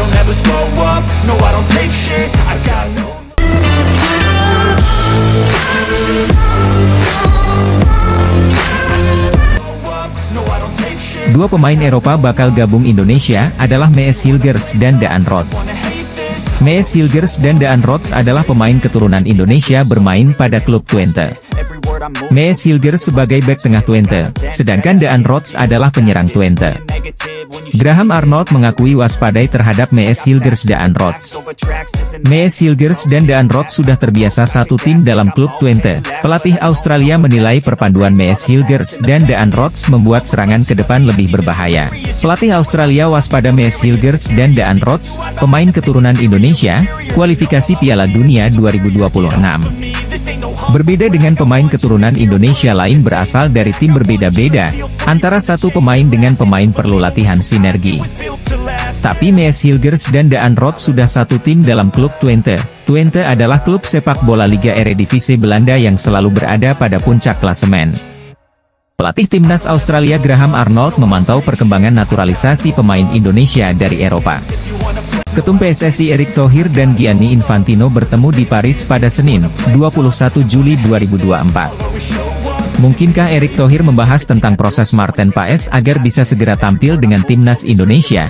I'll never slow up, no I don't take shit, I got no. Dua pemain Eropa bakal gabung Indonesia adalah Mees Hilgers dan Daan Rots. Mees Hilgers dan Daan Rots adalah pemain keturunan Indonesia bermain pada klub Twente. Mees Hilgers sebagai bek tengah Twente, sedangkan Daan Rots adalah penyerang Twente. Graham Arnold mengakui waspadai terhadap Mees Hilgers Daan Rots. Mees Hilgers dan Daan Rots sudah terbiasa satu tim dalam klub Twente. Pelatih Australia menilai perpaduan Mees Hilgers dan Daan Rots membuat serangan ke depan lebih berbahaya. Pelatih Australia waspada Mees Hilgers dan Daan Rots, pemain keturunan Indonesia, kualifikasi Piala Dunia 2026. Berbeda dengan pemain keturunan Indonesia lain berasal dari tim berbeda-beda, antara satu pemain dengan pemain perlu latihan sinergi. Tapi Mees Hilgers dan Daan Rots sudah satu tim dalam klub Twente. Twente adalah klub sepak bola Liga Eredivisie Belanda yang selalu berada pada puncak klasemen. Pelatih timnas Australia Graham Arnold memantau perkembangan naturalisasi pemain Indonesia dari Eropa. Ketum PSSI Erick Thohir dan Gianni Infantino bertemu di Paris pada Senin, 21 Juli 2024. Mungkinkah Erick Thohir membahas tentang proses Marten Paes agar bisa segera tampil dengan timnas Indonesia?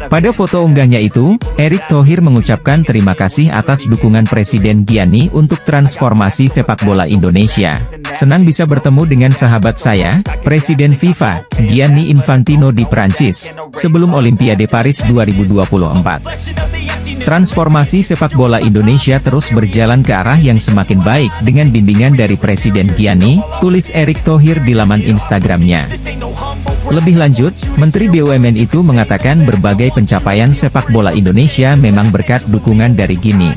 Pada foto unggahnya itu, Erick Thohir mengucapkan terima kasih atas dukungan Presiden Gianni untuk transformasi sepak bola Indonesia. Senang bisa bertemu dengan sahabat saya, Presiden FIFA, Gianni Infantino di Prancis, sebelum Olimpiade Paris 2024. Transformasi sepak bola Indonesia terus berjalan ke arah yang semakin baik dengan bimbingan dari Presiden Gianni, tulis Erick Thohir di laman Instagramnya. Lebih lanjut, Menteri BUMN itu mengatakan berbagai pencapaian sepak bola Indonesia memang berkat dukungan dari Gianni.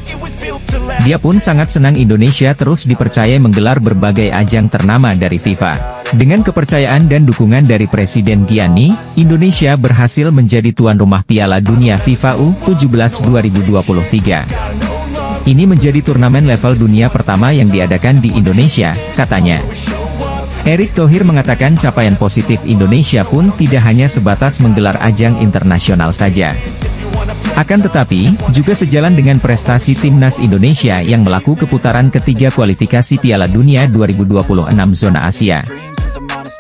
Dia pun sangat senang Indonesia terus dipercaya menggelar berbagai ajang ternama dari FIFA. Dengan kepercayaan dan dukungan dari Presiden Gianni, Indonesia berhasil menjadi tuan rumah Piala Dunia FIFA U17 2023. Ini menjadi turnamen level dunia pertama yang diadakan di Indonesia, katanya. Erick Thohir mengatakan capaian positif Indonesia pun tidak hanya sebatas menggelar ajang internasional saja. Akan tetapi, juga sejalan dengan prestasi timnas Indonesia yang melakukan putaran ketiga kualifikasi Piala Dunia 2026 zona Asia.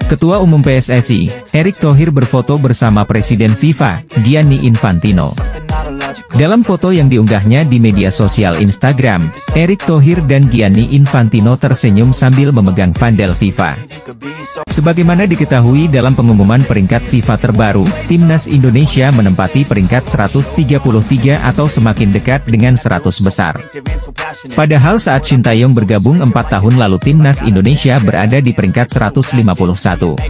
Ketua Umum PSSI, Erick Thohir berfoto bersama Presiden FIFA, Gianni Infantino. Dalam foto yang diunggahnya di media sosial Instagram, Erick Thohir dan Gianni Infantino tersenyum sambil memegang vandal FIFA. Sebagaimana diketahui dalam pengumuman peringkat FIFA terbaru, timnas Indonesia menempati peringkat 133 atau semakin dekat dengan 100 besar. Padahal saat Shin Tae-yong bergabung 4 tahun lalu timnas Indonesia berada di peringkat 151.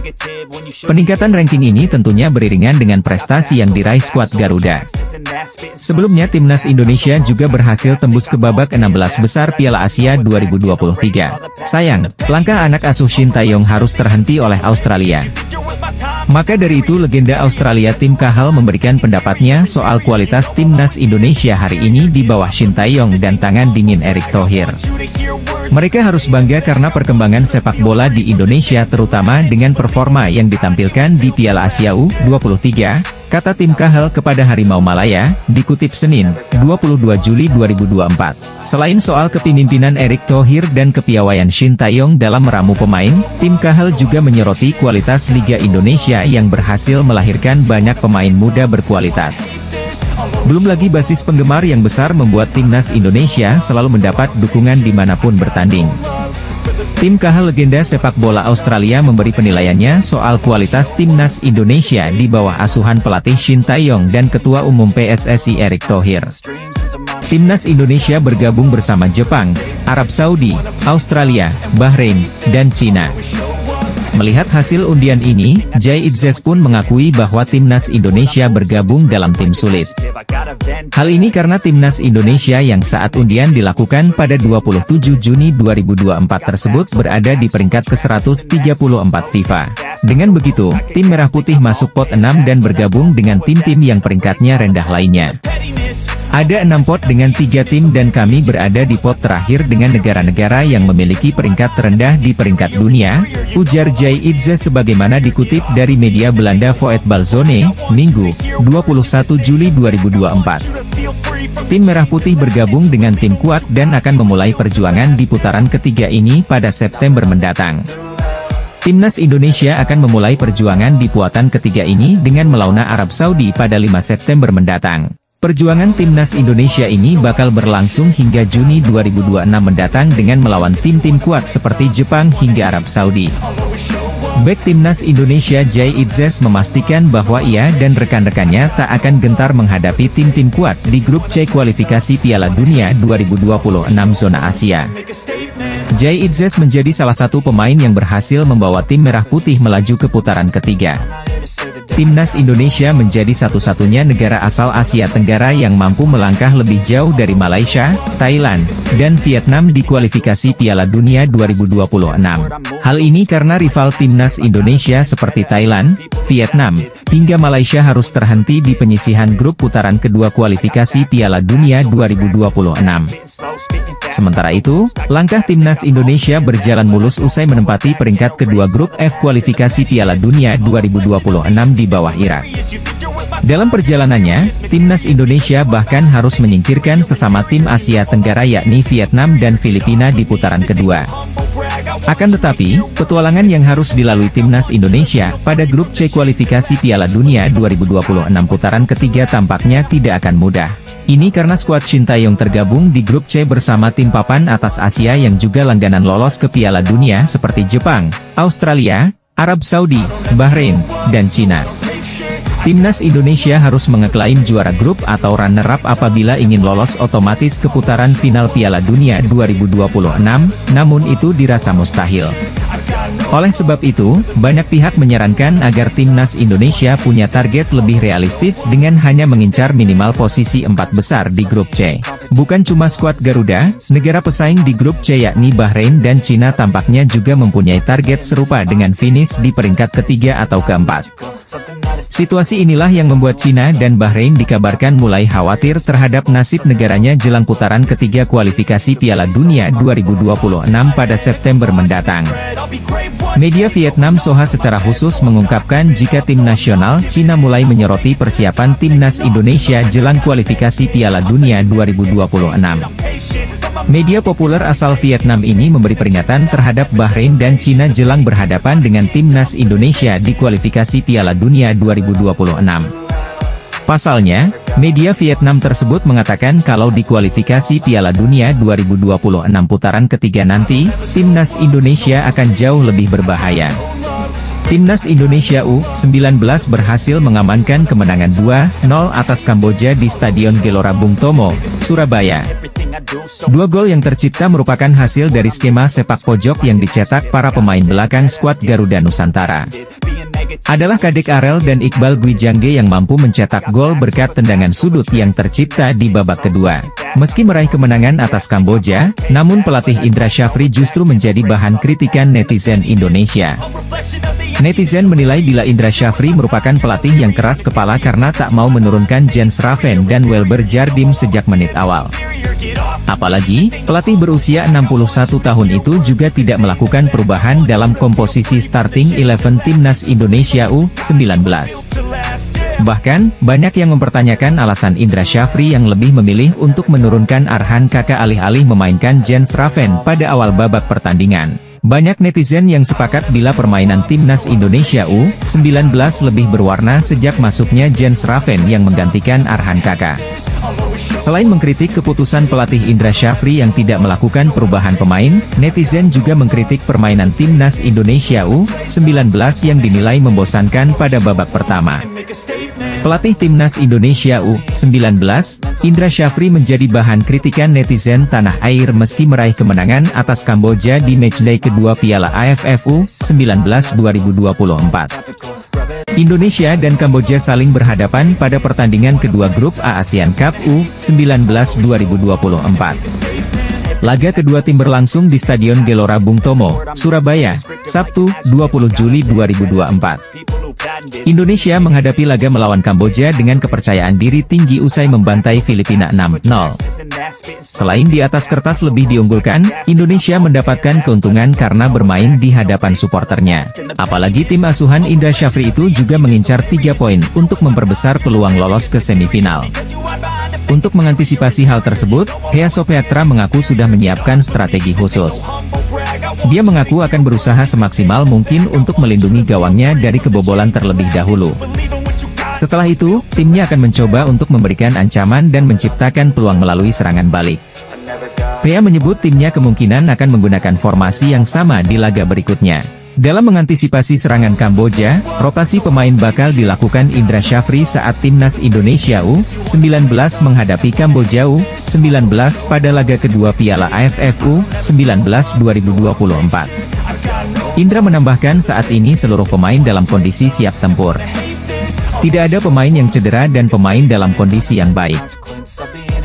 Peningkatan ranking ini tentunya beriringan dengan prestasi yang diraih skuad Garuda. Sebelumnya timnas Indonesia juga berhasil tembus ke babak 16 besar Piala Asia 2023. Sayang, langkah anak asuh Shin Tae-yong harus terhenti oleh Australia. Maka dari itu legenda Australia Tim Cahill memberikan pendapatnya soal kualitas timnas Indonesia hari ini di bawah Shin Tae-yong dan tangan dingin Erick Thohir. Mereka harus bangga karena perkembangan sepak bola di Indonesia terutama dengan performa yang ditampilkan di Piala Asia U23, kata Tim Cahill kepada Harimau Malaya, dikutip Senin, 22 Juli 2024. Selain soal kepemimpinan Erick Thohir dan kepiawaian Shin Tae-yong dalam meramu pemain, Tim Cahill juga menyoroti kualitas Liga Indonesia yang berhasil melahirkan banyak pemain muda berkualitas. Belum lagi basis penggemar yang besar membuat timnas Indonesia selalu mendapat dukungan dimanapun bertanding. Tim Cahill legenda sepak bola Australia memberi penilaiannya soal kualitas timnas Indonesia di bawah asuhan pelatih Shin Tae-yong dan Ketua Umum PSSI Erick Thohir. Timnas Indonesia bergabung bersama Jepang, Arab Saudi, Australia, Bahrain, dan Cina. Melihat hasil undian ini, Jay Itzes pun mengakui bahwa timnas Indonesia bergabung dalam tim sulit. Hal ini karena timnas Indonesia yang saat undian dilakukan pada 27 Juni 2024 tersebut berada di peringkat ke-134 FIFA. Dengan begitu, tim Merah Putih masuk pot 6 dan bergabung dengan tim-tim yang peringkatnya rendah lainnya. Ada 6 pot dengan 3 tim dan kami berada di pot terakhir dengan negara-negara yang memiliki peringkat terendah di peringkat dunia, ujar Jay Itzes sebagaimana dikutip dari media Belanda Voetbalzone, Minggu, 21 Juli 2024. Tim Merah Putih bergabung dengan tim kuat dan akan memulai perjuangan di putaran ketiga ini pada September mendatang. Timnas Indonesia akan memulai perjuangan di putaran ketiga ini dengan melawan Arab Saudi pada 5 September mendatang. Perjuangan Timnas Indonesia ini bakal berlangsung hingga Juni 2026 mendatang dengan melawan tim-tim kuat seperti Jepang hingga Arab Saudi. Bek Timnas Indonesia Jay Itzes memastikan bahwa ia dan rekan-rekannya tak akan gentar menghadapi tim-tim kuat di grup C kualifikasi Piala Dunia 2026 zona Asia. Jay Itzes menjadi salah satu pemain yang berhasil membawa tim Merah Putih melaju ke putaran ketiga. Timnas Indonesia menjadi satu-satunya negara asal Asia Tenggara yang mampu melangkah lebih jauh dari Malaysia, Thailand, dan Vietnam di kualifikasi Piala Dunia 2026. Hal ini karena rival Timnas Indonesia seperti Thailand, Vietnam, hingga Malaysia harus terhenti di penyisihan grup putaran kedua kualifikasi Piala Dunia 2026. Sementara itu, langkah Timnas Indonesia berjalan mulus usai menempati peringkat kedua grup F kualifikasi Piala Dunia 2026 di bawah Irak. Dalam perjalanannya, Timnas Indonesia bahkan harus menyingkirkan sesama tim Asia Tenggara yakni Vietnam dan Filipina di putaran kedua. Akan tetapi, petualangan yang harus dilalui Timnas Indonesia pada grup C kualifikasi Piala Dunia 2026 putaran ketiga tampaknya tidak akan mudah. Ini karena skuad Shin Taeyong tergabung di grup C bersama tim papan atas Asia yang juga langganan lolos ke Piala Dunia seperti Jepang, Australia, Arab Saudi, Bahrain, dan Cina. Timnas Indonesia harus mengeklaim juara grup atau runner-up apabila ingin lolos otomatis ke putaran final Piala Dunia 2026, namun itu dirasa mustahil. Oleh sebab itu, banyak pihak menyarankan agar Timnas Indonesia punya target lebih realistis dengan hanya mengincar minimal posisi 4 besar di grup C. Bukan cuma skuad Garuda, negara pesaing di grup C yakni Bahrain dan Cina tampaknya juga mempunyai target serupa dengan finish di peringkat ketiga atau keempat. Situasi inilah yang membuat Cina dan Bahrain dikabarkan mulai khawatir terhadap nasib negaranya jelang putaran ketiga kualifikasi Piala Dunia 2026 pada September mendatang. Media Vietnam Soha secara khusus mengungkapkan jika tim nasional Cina mulai menyoroti persiapan Timnas Indonesia jelang kualifikasi Piala Dunia 2026. Media populer asal Vietnam ini memberi peringatan terhadap Bahrain dan Cina jelang berhadapan dengan Timnas Indonesia di kualifikasi Piala Dunia 2026. Pasalnya, media Vietnam tersebut mengatakan kalau di kualifikasi Piala Dunia 2026 putaran ketiga nanti, Timnas Indonesia akan jauh lebih berbahaya. Timnas Indonesia U19 berhasil mengamankan kemenangan 2-0 atas Kamboja di Stadion Gelora Bung Tomo, Surabaya. 2 gol yang tercipta merupakan hasil dari skema sepak pojok yang dicetak para pemain belakang skuad Garuda Nusantara. Adalah Kadek Arel dan Iqbal Gwijangge yang mampu mencetak gol berkat tendangan sudut yang tercipta di babak kedua. Meski meraih kemenangan atas Kamboja, namun pelatih Indra Syafri justru menjadi bahan kritikan netizen Indonesia. Netizen menilai bila Indra Syafri merupakan pelatih yang keras kepala karena tak mau menurunkan Jens Raven dan Welber Jardim sejak menit awal. Apalagi, pelatih berusia 61 tahun itu juga tidak melakukan perubahan dalam komposisi starting 11 Timnas Indonesia U19. Bahkan, banyak yang mempertanyakan alasan Indra Syafri yang lebih memilih untuk menurunkan Arhan Kaka alih-alih memainkan Jens Raven pada awal babak pertandingan. Banyak netizen yang sepakat bila permainan Timnas Indonesia U19 lebih berwarna sejak masuknya Jens Raven yang menggantikan Arhan Kaka. Selain mengkritik keputusan pelatih Indra Syafri yang tidak melakukan perubahan pemain, netizen juga mengkritik permainan Timnas Indonesia U19 yang dinilai membosankan pada babak pertama. Pelatih Timnas Indonesia U19, Indra Syafri menjadi bahan kritikan netizen tanah air meski meraih kemenangan atas Kamboja di matchday kedua Piala AFF U19 2024. Indonesia dan Kamboja saling berhadapan pada pertandingan kedua grup A ASEAN Cup U19 2024. Laga kedua tim berlangsung di Stadion Gelora Bung Tomo, Surabaya, Sabtu, 20 Juli 2024. Indonesia menghadapi laga melawan Kamboja dengan kepercayaan diri tinggi usai membantai Filipina 6-0. Selain di atas kertas lebih diunggulkan, Indonesia mendapatkan keuntungan karena bermain di hadapan suporternya. Apalagi tim asuhan Indra Syafri itu juga mengincar 3 poin untuk memperbesar peluang lolos ke semifinal. Untuk mengantisipasi hal tersebut, Hea Sopeatra mengaku sudah menyiapkan strategi khusus. Dia mengaku akan berusaha semaksimal mungkin untuk melindungi gawangnya dari kebobolan terlebih dahulu. Setelah itu, timnya akan mencoba untuk memberikan ancaman dan menciptakan peluang melalui serangan balik. Hea menyebut timnya kemungkinan akan menggunakan formasi yang sama di laga berikutnya. Dalam mengantisipasi serangan Kamboja, rotasi pemain bakal dilakukan Indra Syafri saat Timnas Indonesia U19 menghadapi Kamboja U19 pada laga kedua Piala AFF U19 2024. Indra menambahkan saat ini seluruh pemain dalam kondisi siap tempur. Tidak ada pemain yang cedera dan pemain dalam kondisi yang baik.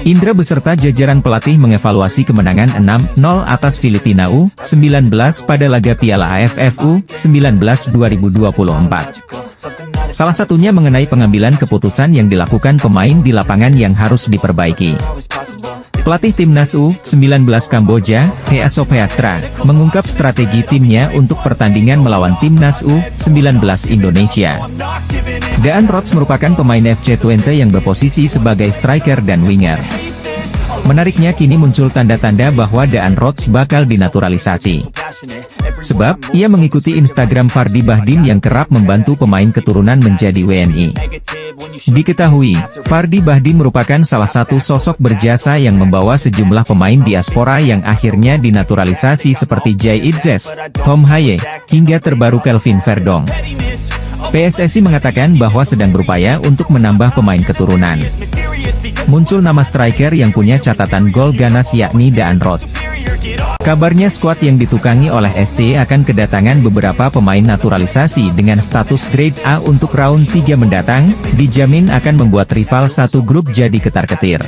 Indra beserta jajaran pelatih mengevaluasi kemenangan 6-0 atas Filipina U19 pada laga Piala AFF U19 2024. Salah satunya mengenai pengambilan keputusan yang dilakukan pemain di lapangan yang harus diperbaiki. Pelatih Timnas U19 Kamboja, Hea Sopeatra, mengungkap strategi timnya untuk pertandingan melawan Timnas U19 Indonesia. Daan Rots merupakan pemain FC Twente yang berposisi sebagai striker dan winger. Menariknya kini muncul tanda-tanda bahwa Daan Rots bakal dinaturalisasi. Sebab, ia mengikuti Instagram Fardi Bahdim yang kerap membantu pemain keturunan menjadi WNI. Diketahui, Fardi Bahdim merupakan salah satu sosok berjasa yang membawa sejumlah pemain diaspora yang akhirnya dinaturalisasi seperti Jay Itzes, Hom Haye, hingga terbaru Kelvin Verdong. PSSI mengatakan bahwa sedang berupaya untuk menambah pemain keturunan. Muncul nama striker yang punya catatan gol ganas yakni Daan Rots. Kabarnya skuad yang ditukangi oleh ST akan kedatangan beberapa pemain naturalisasi dengan status grade A untuk round 3 mendatang, dijamin akan membuat rival satu grup jadi ketar-ketir.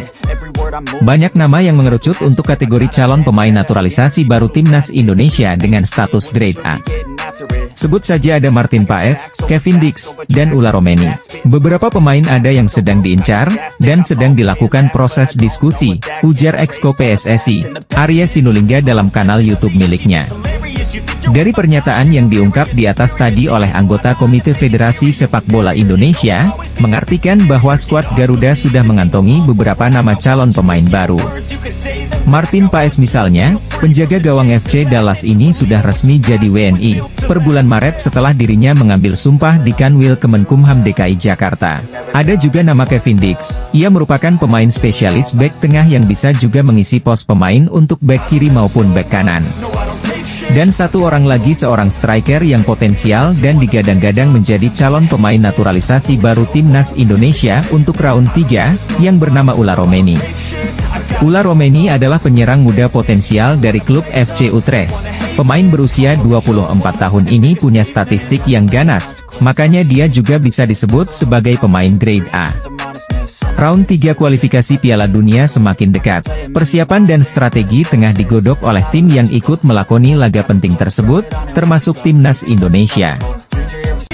Banyak nama yang mengerucut untuk kategori calon pemain naturalisasi baru Timnas Indonesia dengan status grade A. Sebut saja ada Martin Paes, Kevin Dix, dan Ula Romeni. Beberapa pemain ada yang sedang diincar, dan sedang dilakukan proses diskusi, ujar Exco PSSI, Arya Sinulinga dalam kanal YouTube miliknya. Dari pernyataan yang diungkap di atas tadi oleh anggota Komite Federasi Sepak Bola Indonesia, mengartikan bahwa skuad Garuda sudah mengantongi beberapa nama calon pemain baru. Martin Paes misalnya, penjaga gawang FC Dallas ini sudah resmi jadi WNI, per bulan Maret setelah dirinya mengambil sumpah di Kanwil Kemenkumham DKI Jakarta. Ada juga nama Kevin Dix, ia merupakan pemain spesialis bek tengah yang bisa juga mengisi pos pemain untuk bek kiri maupun bek kanan. Dan satu orang lagi seorang striker yang potensial dan digadang-gadang menjadi calon pemain naturalisasi baru Timnas Indonesia untuk round 3, yang bernama Ula Romeni. Ula Romeni adalah penyerang muda potensial dari klub FC Utrecht. Pemain berusia 24 tahun ini punya statistik yang ganas, makanya dia juga bisa disebut sebagai pemain grade A. Round 3 kualifikasi Piala Dunia semakin dekat. Persiapan dan strategi tengah digodok oleh tim yang ikut melakoni laga penting tersebut, termasuk Timnas Indonesia.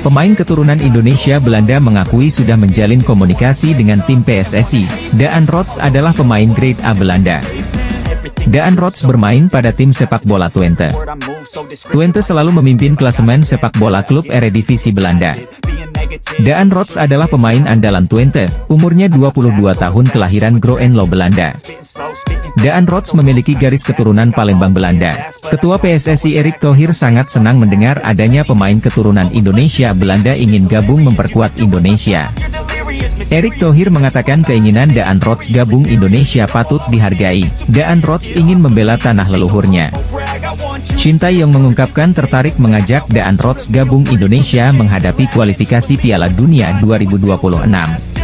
Pemain keturunan Indonesia Belanda mengakui sudah menjalin komunikasi dengan tim PSSI. Daan Rots adalah pemain grade A Belanda. Daan Rots bermain pada tim sepak bola Twente. Twente selalu memimpin klasemen sepak bola klub Eredivisie Belanda. Daan Rots adalah pemain andalan Twente, umurnya 22 tahun kelahiran Groenlo, Belanda. Daan Rots memiliki garis keturunan Palembang, Belanda. Ketua PSSI Erick Thohir sangat senang mendengar adanya pemain keturunan Indonesia Belanda ingin gabung memperkuat Indonesia. Erick Thohir mengatakan keinginan Daan Rots gabung Indonesia patut dihargai. Daan Rots ingin membela tanah leluhurnya. Shin Tae-yong mengungkapkan tertarik mengajak Daan Rots gabung Indonesia menghadapi kualifikasi Piala Dunia 2026.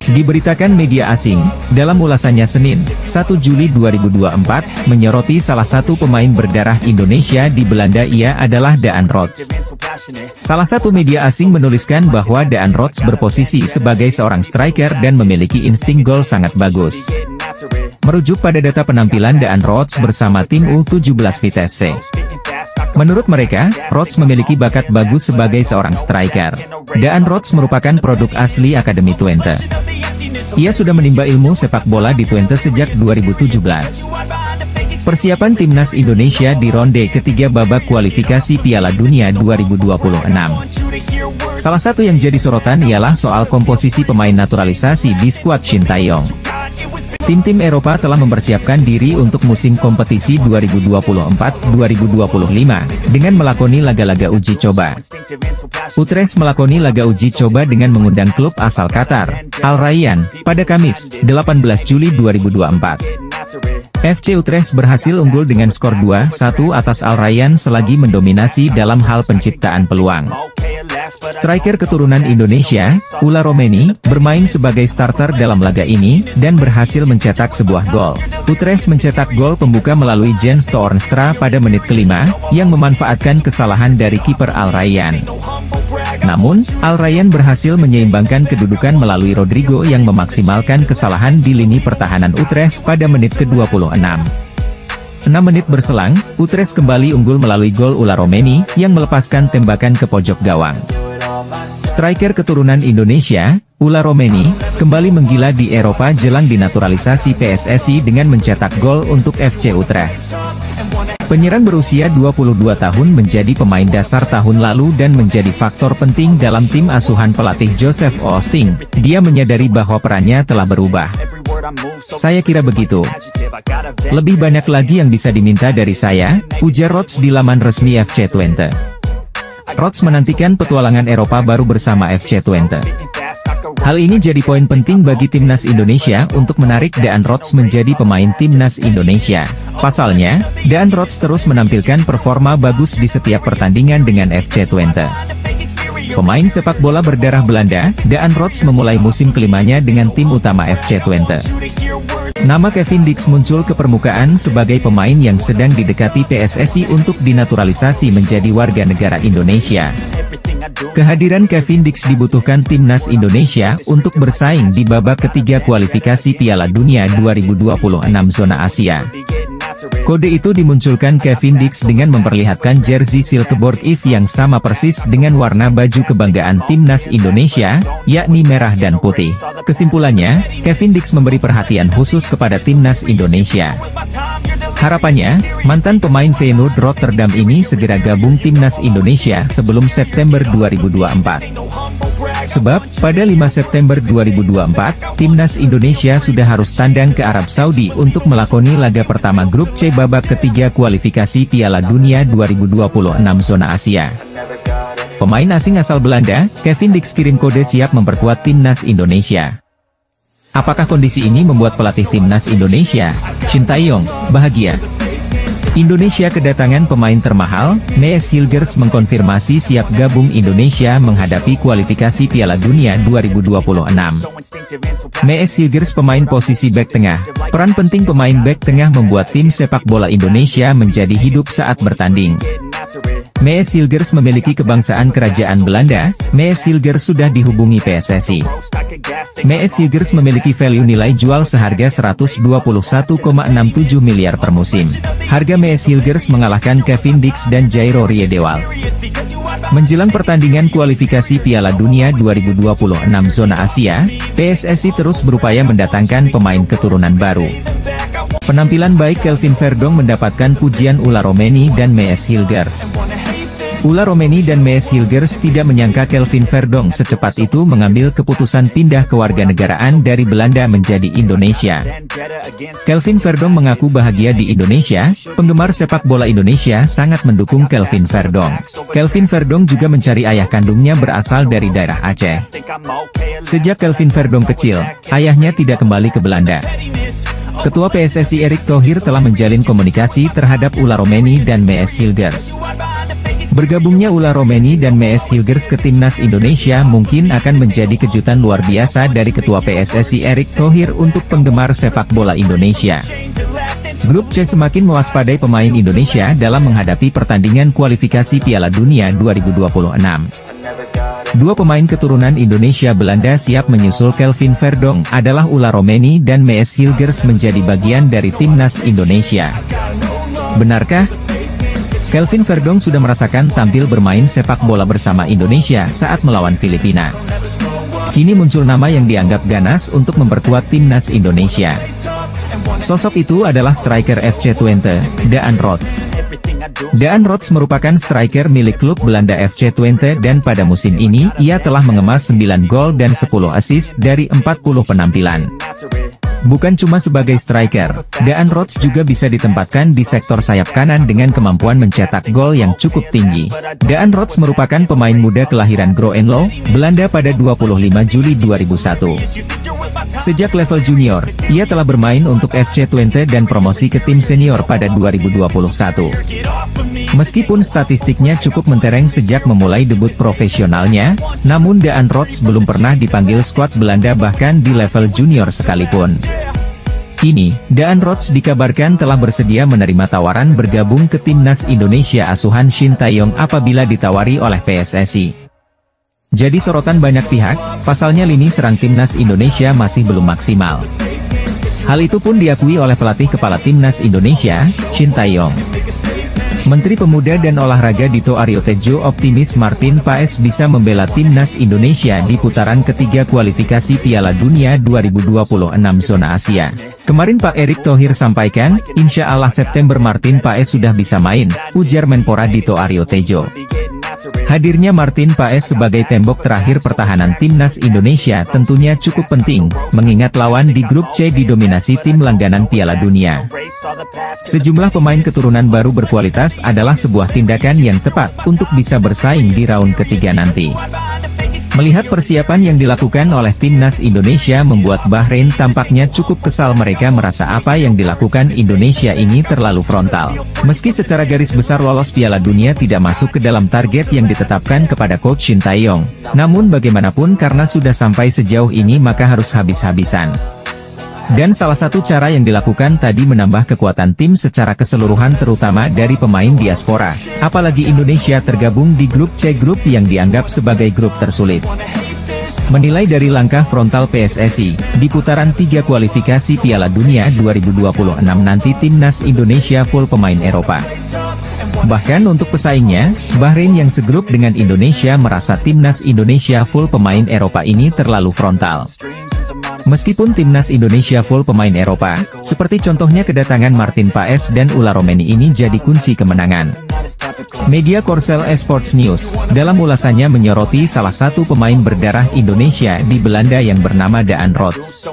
Diberitakan media asing, dalam ulasannya Senin, 1 Juli 2024, menyoroti salah satu pemain berdarah Indonesia di Belanda ia adalah Daan Rots. Salah satu media asing menuliskan bahwa Daan Rots berposisi sebagai seorang striker dan memiliki insting gol sangat bagus. Merujuk pada data penampilan Daan Rots bersama tim U17 Vitesse. Menurut mereka, Rodz memiliki bakat bagus sebagai seorang striker. Daan Rodz merupakan produk asli Akademi Twente. Ia sudah menimba ilmu sepak bola di Twente sejak 2017. Persiapan timnas Indonesia di ronde ketiga babak kualifikasi Piala Dunia 2026. Salah satu yang jadi sorotan ialah soal komposisi pemain naturalisasi di skuad Shin Tae-yong. Tim-tim Eropa telah mempersiapkan diri untuk musim kompetisi 2024-2025 dengan melakoni laga-laga uji coba. Utrecht melakoni laga uji coba dengan mengundang klub asal Qatar, Al Rayyan, pada Kamis, 18 Juli 2024. FC Utrecht berhasil unggul dengan skor 2-1 atas Al Rayyan selagi mendominasi dalam hal penciptaan peluang. Striker keturunan Indonesia, Ula Romeni, bermain sebagai starter dalam laga ini, dan berhasil mencetak sebuah gol. Utrecht mencetak gol pembuka melalui Jens Toornstra pada menit kelima, yang memanfaatkan kesalahan dari kiper Al Rayyan. Namun, Al Rayyan berhasil menyeimbangkan kedudukan melalui Rodrigo yang memaksimalkan kesalahan di lini pertahanan Utrecht pada menit ke-26. 6 menit berselang, Utrecht kembali unggul melalui gol Ula Romeni, yang melepaskan tembakan ke pojok gawang. Striker keturunan Indonesia, Ula Romeni, kembali menggila di Eropa jelang dinaturalisasi PSSI dengan mencetak gol untuk FC Utrecht. Penyerang berusia 22 tahun menjadi pemain dasar tahun lalu dan menjadi faktor penting dalam tim asuhan pelatih Joseph Oosting. Dia menyadari bahwa perannya telah berubah. Saya kira begitu. Lebih banyak lagi yang bisa diminta dari saya, ujar Rodz di laman resmi FC Twente. Rodz menantikan petualangan Eropa baru bersama FC Twente. Hal ini jadi poin penting bagi timnas Indonesia untuk menarik Daan Rodz menjadi pemain timnas Indonesia. Pasalnya, Daan Rodz terus menampilkan performa bagus di setiap pertandingan dengan FC Twente. Pemain sepak bola berdarah Belanda, Daan Rodz memulai musim kelimanya dengan tim utama FC Twente. Nama Kevin Dix muncul ke permukaan sebagai pemain yang sedang didekati PSSI untuk dinaturalisasi menjadi warga negara Indonesia. Kehadiran Kevin Dix dibutuhkan timnas Indonesia untuk bersaing di babak ketiga kualifikasi Piala Dunia 2026 zona Asia. Kode itu dimunculkan Kevin Dix dengan memperlihatkan jersey Silkeborg If yang sama persis dengan warna baju kebanggaan timnas Indonesia, yakni merah dan putih. Kesimpulannya, Kevin Dix memberi perhatian khusus kepada timnas Indonesia. Harapannya, mantan pemain Feyenoord Rotterdam ini segera gabung timnas Indonesia sebelum September 2024. Sebab, pada 5 September 2024, timnas Indonesia sudah harus tandang ke Arab Saudi untuk melakoni laga pertama grup C babak ketiga kualifikasi Piala Dunia 2026 zona Asia. Pemain asing asal Belanda, Kevin Dix kirim kode siap memperkuat timnas Indonesia. Apakah kondisi ini membuat pelatih timnas Indonesia, Shin Tae-yong, bahagia? Indonesia kedatangan pemain termahal. Mees Hilgers mengkonfirmasi siap gabung Indonesia menghadapi kualifikasi Piala Dunia 2026. Mees Hilgers pemain posisi bek tengah. Peran penting pemain bek tengah membuat tim sepak bola Indonesia menjadi hidup saat bertanding. Mees Hilgers memiliki kebangsaan kerajaan Belanda. Mees Hilgers sudah dihubungi PSSI. Mees Hilgers memiliki value nilai jual seharga 121,67 miliar per musim. Harga Mees Hilgers mengalahkan Kevin Dix dan Jairo Riedewald. Menjelang pertandingan kualifikasi Piala Dunia 2026 zona Asia, PSSI terus berupaya mendatangkan pemain keturunan baru. Penampilan baik Kelvin Verdong mendapatkan pujian Ula Romeni dan Mees Hilgers. Ula Romeni dan Mees Hilgers tidak menyangka Kelvin Verdong secepat itu mengambil keputusan pindah kewarganegaraan dari Belanda menjadi Indonesia. Kelvin Verdong mengaku bahagia di Indonesia. Penggemar sepak bola Indonesia sangat mendukung Kelvin Verdong. Kelvin Verdong juga mencari ayah kandungnya berasal dari daerah Aceh. Sejak Kelvin Verdong kecil, ayahnya tidak kembali ke Belanda. Ketua PSSI Erick Thohir telah menjalin komunikasi terhadap Ula Romeni dan Mees Hilgers. Bergabungnya Ula Romeni dan Mees Hilgers ke timnas Indonesia mungkin akan menjadi kejutan luar biasa dari Ketua PSSI Erick Thohir untuk penggemar sepak bola Indonesia. Grup C semakin mewaspadai pemain Indonesia dalam menghadapi pertandingan kualifikasi Piala Dunia 2026. Dua pemain keturunan Indonesia Belanda siap menyusul Kelvin Verdong adalah Ula Romeni dan Mees Hilgers menjadi bagian dari timnas Indonesia. Benarkah? Kelvin Verdong sudah merasakan tampil bermain sepak bola bersama Indonesia saat melawan Filipina. Kini muncul nama yang dianggap ganas untuk memperkuat timnas Indonesia. Sosok itu adalah striker FC Twente, Daan Rots. Daan Rots merupakan striker milik klub Belanda FC Twente dan pada musim ini ia telah mengemas 9 gol dan 10 assist dari 40 penampilan. Bukan cuma sebagai striker, Daan Rots juga bisa ditempatkan di sektor sayap kanan dengan kemampuan mencetak gol yang cukup tinggi. Daan Rots merupakan pemain muda kelahiran Groenlo, Belanda pada 25 Juli 2001. Sejak level junior, ia telah bermain untuk FC Twente dan promosi ke tim senior pada 2021. Meskipun statistiknya cukup mentereng sejak memulai debut profesionalnya, namun Daan Rots belum pernah dipanggil skuad Belanda bahkan di level junior sekalipun. Kini, Daan Rots dikabarkan telah bersedia menerima tawaran bergabung ke timnas Indonesia asuhan Shin Tae-yong apabila ditawari oleh PSSI. Jadi sorotan banyak pihak, pasalnya lini serang timnas Indonesia masih belum maksimal. Hal itu pun diakui oleh pelatih kepala timnas Indonesia, Shin Tae-yong. Menteri Pemuda dan Olahraga Dito Aryo Tejo optimis Martin Paes bisa membela timnas Indonesia di putaran ketiga kualifikasi Piala Dunia 2026 zona Asia. Kemarin Pak Erick Thohir sampaikan, insya Allah September Martin Paes sudah bisa main, ujar Menpora Dito Aryo Tejo. Hadirnya Martin Paes sebagai tembok terakhir pertahanan timnas Indonesia tentunya cukup penting, mengingat lawan di grup C didominasi tim langganan Piala Dunia. Sejumlah pemain keturunan baru berkualitas adalah sebuah tindakan yang tepat untuk bisa bersaing di raund ketiga nanti. Melihat persiapan yang dilakukan oleh timnas Indonesia membuat Bahrain tampaknya cukup kesal, mereka merasa apa yang dilakukan Indonesia ini terlalu frontal. Meski secara garis besar lolos Piala Dunia tidak masuk ke dalam target yang ditetapkan kepada Coach Shin Tae-yong, namun bagaimanapun karena sudah sampai sejauh ini maka harus habis-habisan. Dan salah satu cara yang dilakukan tadi menambah kekuatan tim secara keseluruhan terutama dari pemain diaspora, apalagi Indonesia tergabung di grup C, grup yang dianggap sebagai grup tersulit. Menilai dari langkah frontal PSSI, di putaran 3 kualifikasi Piala Dunia 2026 nanti timnas Indonesia full pemain Eropa. Bahkan untuk pesaingnya, Bahrain yang segrup dengan Indonesia merasa timnas Indonesia full pemain Eropa ini terlalu frontal. Meskipun timnas Indonesia full pemain Eropa, seperti contohnya kedatangan Martin Paes dan Ula Romeni ini jadi kunci kemenangan. Media Korsel Esports News, dalam ulasannya menyoroti salah satu pemain berdarah Indonesia di Belanda yang bernama Daan Rots.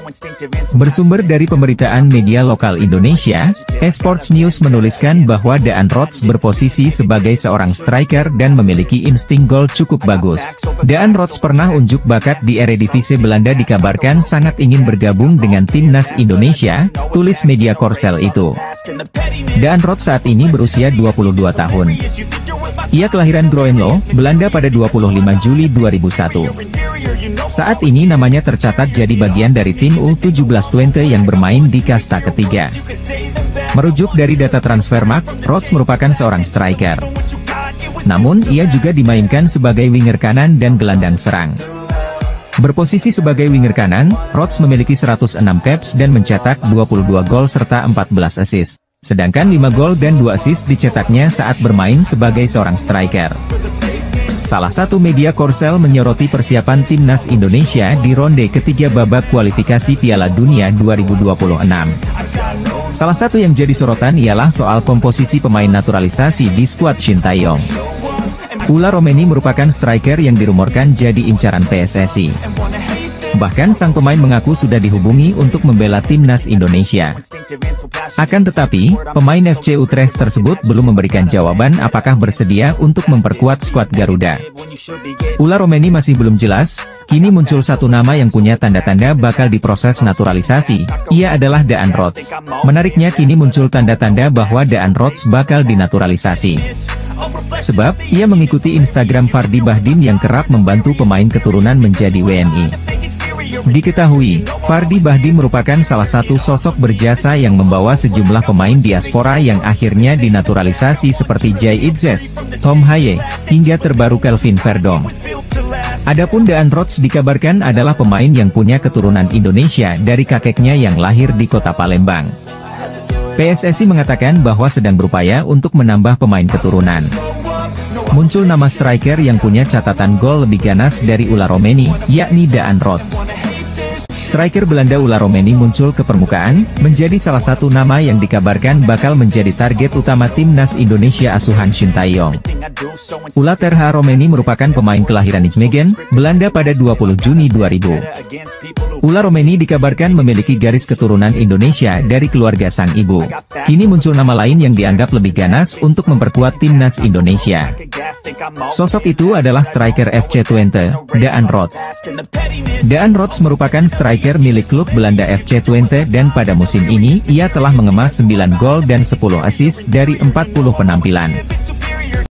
Bersumber dari pemberitaan media lokal Indonesia, Esports News menuliskan bahwa Daan Rots berposisi sebagai seorang striker dan memiliki insting gol cukup bagus. Daan Rots pernah unjuk bakat di Eredivisie Belanda, dikabarkan sangat ingin bergabung dengan timnas Indonesia, tulis media Korsel itu. Daan Rots saat ini berusia 22 tahun. Ia kelahiran Groenlo, Belanda pada 25 Juli 2001. Saat ini namanya tercatat jadi bagian dari tim U17 Twente yang bermain di kasta ketiga. Merujuk dari data Transfermarkt, Rots merupakan seorang striker. Namun ia juga dimainkan sebagai winger kanan dan gelandang serang. Berposisi sebagai winger kanan, Rots memiliki 106 caps dan mencetak 22 gol serta 14 assist. Sedangkan 5 gol dan 2 assist dicetaknya saat bermain sebagai seorang striker. Salah satu media Korsel menyoroti persiapan timnas Indonesia di ronde ketiga babak kualifikasi Piala Dunia 2026. Salah satu yang jadi sorotan ialah soal komposisi pemain naturalisasi di skuad Shin Tae-yong. Ula Romeni merupakan striker yang dirumorkan jadi incaran PSSI. Bahkan sang pemain mengaku sudah dihubungi untuk membela timnas Indonesia. Akan tetapi, pemain FC Utrecht tersebut belum memberikan jawaban apakah bersedia untuk memperkuat skuad Garuda. Ula Romeni masih belum jelas, kini muncul satu nama yang punya tanda-tanda bakal diproses naturalisasi, ia adalah Daan Rots. Menariknya kini muncul tanda-tanda bahwa Daan Rots bakal dinaturalisasi. Sebab, ia mengikuti Instagram Fardi Bahdim yang kerap membantu pemain keturunan menjadi WNI. Diketahui, Fardi Bahdim merupakan salah satu sosok berjasa yang membawa sejumlah pemain diaspora yang akhirnya dinaturalisasi seperti Jay Itzes, Tom Haye, hingga terbaru Kelvin Verdong. Adapun Daan Rots dikabarkan adalah pemain yang punya keturunan Indonesia dari kakeknya yang lahir di kota Palembang. PSSI mengatakan bahwa sedang berupaya untuk menambah pemain keturunan. Muncul nama striker yang punya catatan gol lebih ganas dari Ula Romeni, yakni Daan Rots. Striker Belanda Ula Romeni muncul ke permukaan, menjadi salah satu nama yang dikabarkan bakal menjadi target utama timnas Indonesia asuhan Shin Tae-yong. Ula Terha Romeni merupakan pemain kelahiran Nijmegen, Belanda pada 20 Juni 2000. Ula Romeni dikabarkan memiliki garis keturunan Indonesia dari keluarga sang ibu. Kini muncul nama lain yang dianggap lebih ganas untuk memperkuat timnas Indonesia. Sosok itu adalah striker FC Twente, Daan Rots. Daan Rots merupakan striker milik klub Belanda FC Twente dan pada musim ini ia telah mengemas 9 gol dan 10 assist dari 40 penampilan.